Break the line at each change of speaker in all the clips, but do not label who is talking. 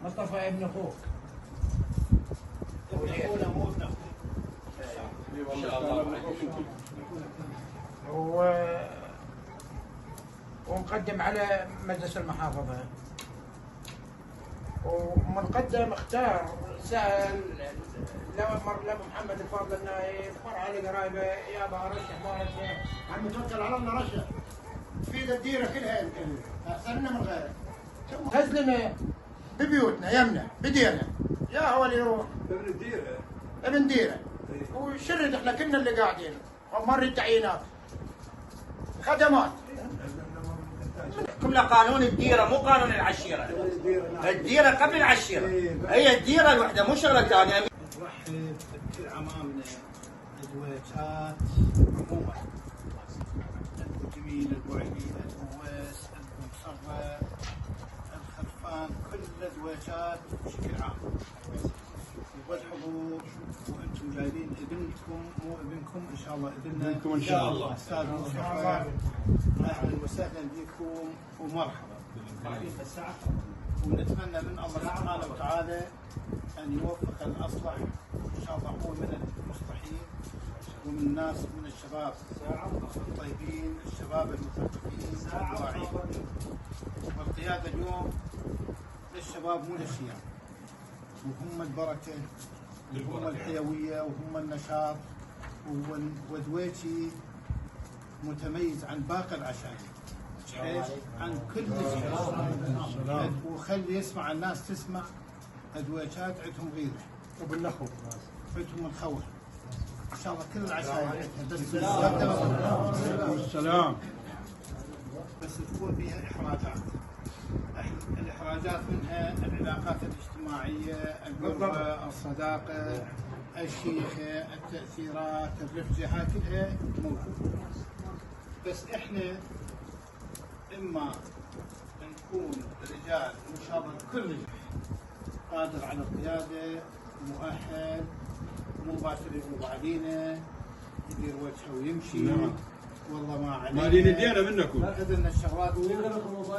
مصطفى ابن اخوك.
ابن اخونا مو ابن اخوك.
ان شاء الله.
ومقدم على مجلس المحافظة، ومنقدم اختار سأل لو مر لابو محمد الفاضل النايف مر على قرايبه يابا رشح ما رشح، عم توكل على الله رشح تفيد الديره كلها يمكن احسن لنا من غيره. هزلنا ببيوتنا يمنا بدينا يا هو اللي يروح
ابن الديره
ابن ديره وشرد احنا كنا اللي قاعدين ومر التعيينات خدمات.
كل قانون الديره مو قانون العشيره. الديره قبل العشيره، هي الديره الوحده مو شغله ثانيه.
نرحب بكل عمامنا الدويتات عموما، ابو جميل، ابو علي، ابو ويس، ابو مصغر، الخلفان، كل الدويتات بشكل عام. والحضور وانتم جايبين ابنكم مو ابنكم ان شاء الله ابننا
ان شاء الله.
استاذ مصطفى، اهلا وسهلا بكم ومرحبا. ونتمنى من الله سبحانه وتعالى ان يوفق الاصلح ان شاء الله، هو من المصلحين ومن الناس من الشباب الطيبين، الشباب المثقفين الواعيين. والقياده اليوم للشباب مو للشيام، وهم البركه وهم الحيويه وهم النشاط. ودويتي متميز عن باقي العشائر، عن كل شيء، وخلي يسمع الناس تسمع. ادويتات عندهم غيره
وبالنخو
عندهم الخوه ان شاء الله، كل العشائر عندها
والسلام،
بس تكون فيها احراجات. الاحراجات منها العلاقات الاجتماعيه، القربه، الصداقه، الشيخه، التاثيرات، الرفجه، هاي كلها موجوده. بس احنا اما نكون رجال ان شاء الله كل رجال قادر على القياده، مؤهل، مو باكر يغلب علينا، يدير وجهه ويمشي.
نعم.
والله ما علينا،
مالين الديره منكم،
هذا الشغلات.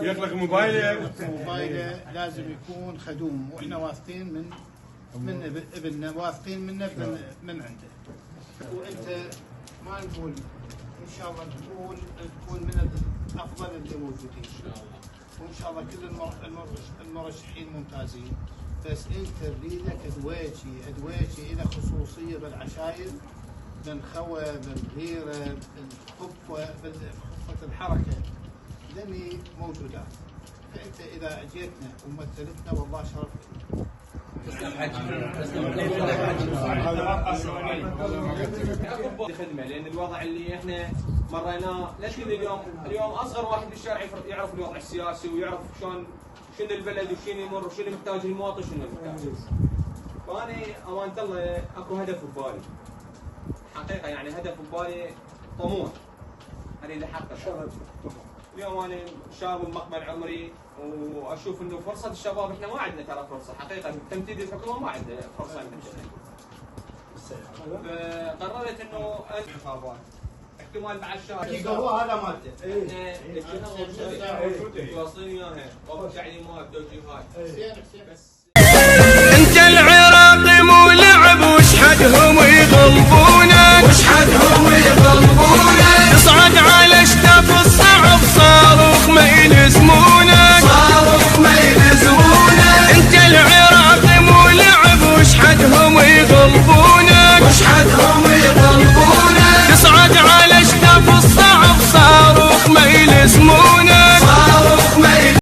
يغلق موبايله
لازم يكون خدوم، واحنا واثقين من ابننا، واثقين منه من عنده. وانت ما نقول ان شاء الله تكون من الافضل اللي موجودين ان شاء الله، وان شاء الله كل المرشحين ممتازين. بس انت نريدك ادويتي الى خصوصيه بالعشائر، بالخوى، بالغيره، بالخفه، بالخفه الحركه، لاني موجودات. فانت اذا اجيتنا ومثلتنا والله شرف.
خدمه، لان الوضع اللي احنا مريناه ليش اليوم اصغر واحد بالشارع يعرف الوضع السياسي ويعرف شلون شنو البلد وشنو يمر وشنو محتاج المواطن شنو محتاج. فانا امانه الله اكو هدف ببالي حقيقه، يعني هدف ببالي طموح اريد احققه. اليوم انا شاب بمقبل عمري واشوف انه فرصه الشباب احنا ما عندنا ترى فرصه حقيقه، تمديد الحكومه ما عندنا فرصه عندنا. فقررت انه انتخابات احتمال بعد شهر
هذا مالته.
احنا واصلين اياها وتعليمات توجيهات.
بس
انت العراق